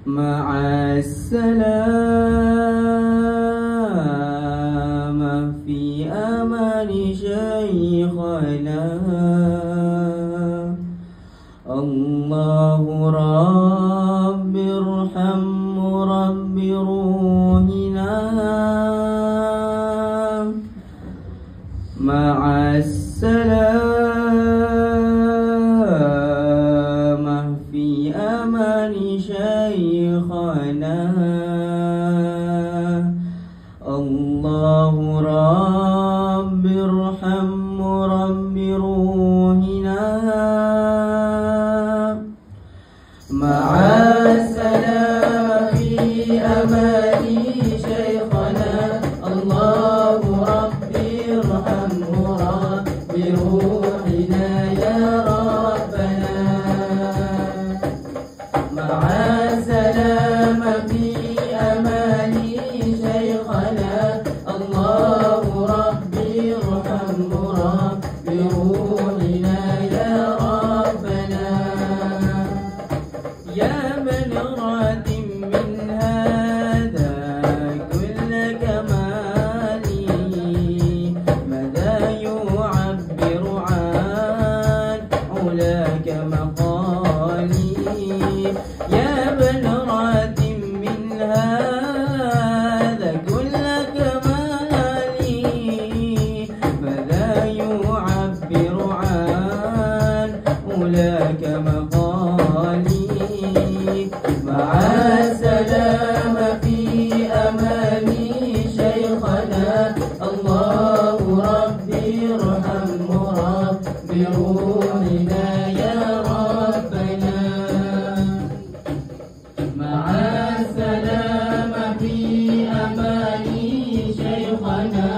مع السلامة في أمان شيخنا الله رب ارحم رب روحنا مع السلامة في أمان شيخنا الله رب ارحم رب روحنا مع السلامة في أمان شيخنا الله ربي ارحمه رب روحنا يا ربنا مع السلامة في أمان شيخنا الله ربي ارحمه رب روحنا يا ربنا يا من راتم من هذا كل كمالي ماذا يعبر عن علاك مقالي يا من راتم من هذا كل كمالي ماذا يعبر عن علاك مقالي مع السلامة في أمان شيخنا الله ربي ارحمه رب روحنا يا ربنا مع السلامة في أمان شيخنا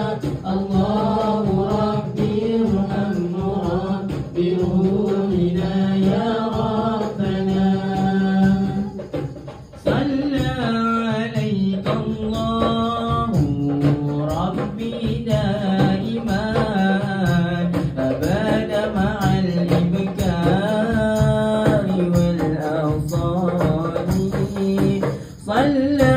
الله ربي ارحمه رب روحنا يا ربنا صلى عليك الله ربي دائما أبدا مع الإبكار والأوصال صلى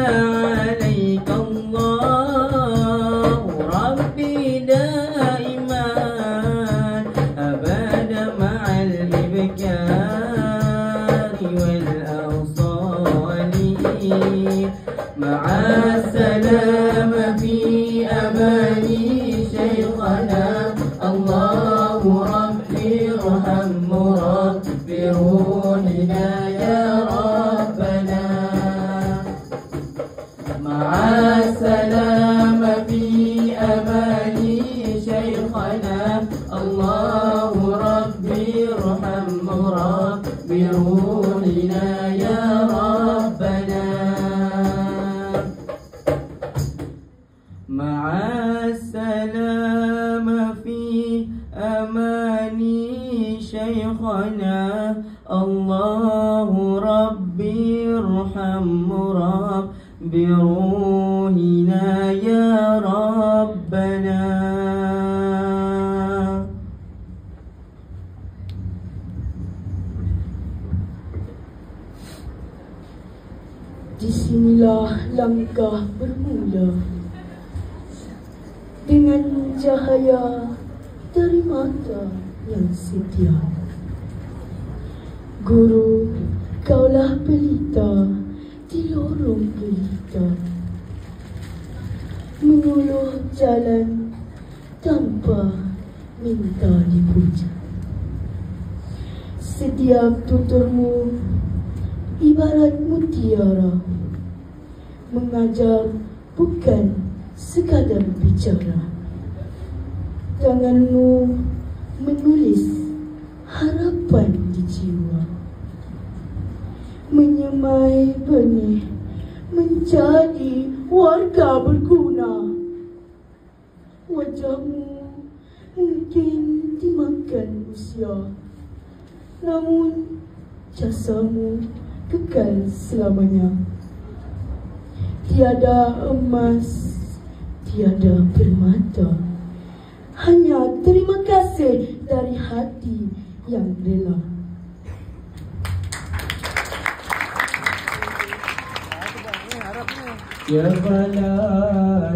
عليك الله ربي دائما أبدا مع الإبكار والأوصال مع السلامة في أمان شيخنا الله ربي ارحمه رب روحنا يا ربنا مع السلامة في أمان شيخنا الله ربي ارحمه رب روحنا يا ربنا مع السلامة في أمان شيخنا الله ربي ارحمه رب روحنا يا ربنا Di sinilah langkah bermula dengan cahaya dari mata yang setia. Guru, kaulah pelita di lorong gelita, menguluh jalan tanpa minta dipuja. Setiap tuturmu ibarat mutiara, mengajar bukan sekadar bicara. Tanganmu menulis harapan di jiwa, menyemai benih menjadi warga berguna. Wajahmu mungkin dimakan usia, namun jasamu kekal selamanya. Tiada emas, tiada permata, hanya terima kasih dari hati yang rela. Siapalah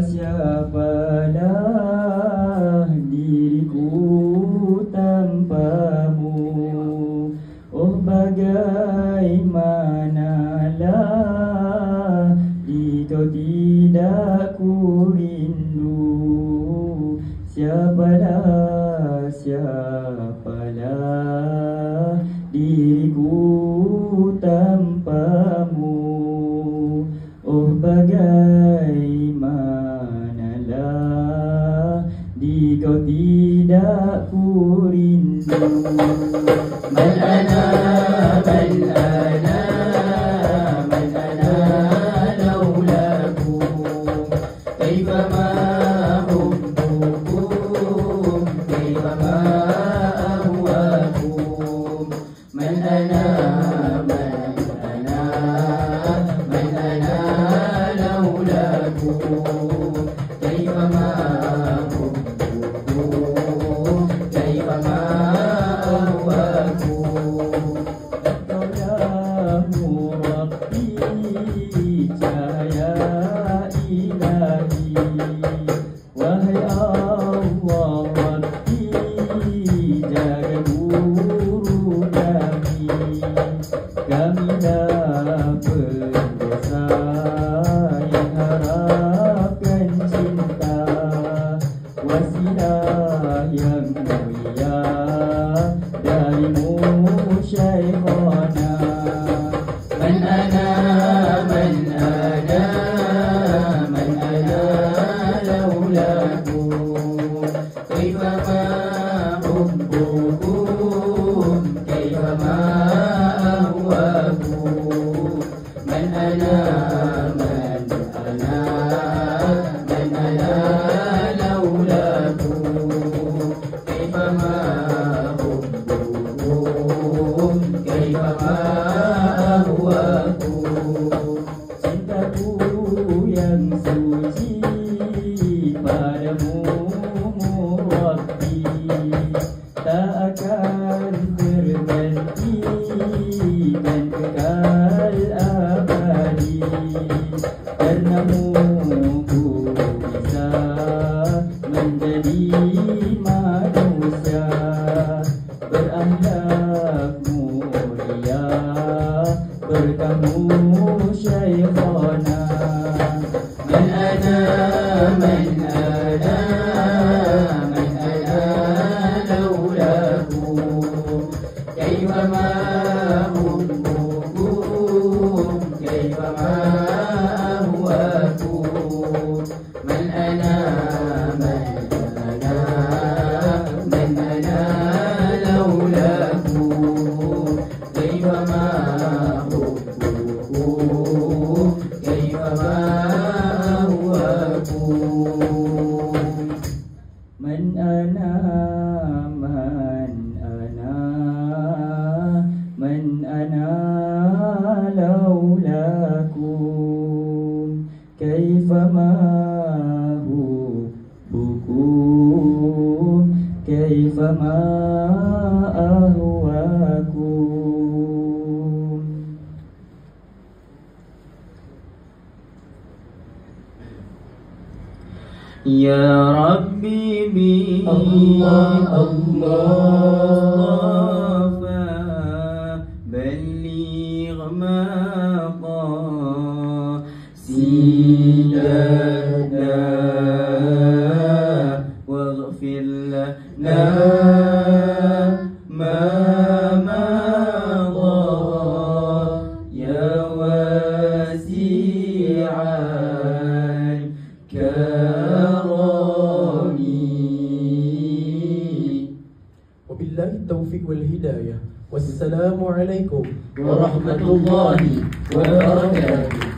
diriku tanpamu. Oh bagaimanalah jika tidak ku rindu. Siapalah diriku tanpamu. Oh bagaimanalah jika tidak ku rindu. Man ana laulakum kaifa ma hubbukum kaifa ma ahwakum. Man ana laulakum kaifa ma hubbukum kaifa ma ahwakum. Kaulah Rabbi cahaya ilahi, wahai Allah Rabbi jaga guru kami. Kami dah berdosa yang harapkan cinta, wasilah yang mulia darimu Syekhana. Man ana laulakum kaifa ma hubbukum kaifa ma ahwakum. Man ana laulakum kaifa ma hubbukum kaifa ma ahwakum. Cintaku yang suci padamu Rabbi tak akan berhenti dan kekal abadi. Karenamu ku bisa menjadi manusia berakhlak mulia berkamu Syekhana. Man ana laulakum kaifa ma hubbukum kaifa ma ahwakum. Man ana laulakum kaifa ma hubbukum kaifa ma ahwakum. Man ana laulakum kaifa ma hubbukum kaifa ma ahwakum. Ya Rabbi bi Allah balligh maqasidana waghfir lana ma madha ya wasi'al Wabillahi taufiq wal hidayah. Wassalamualaikum warahmatullahi wabarakatuh.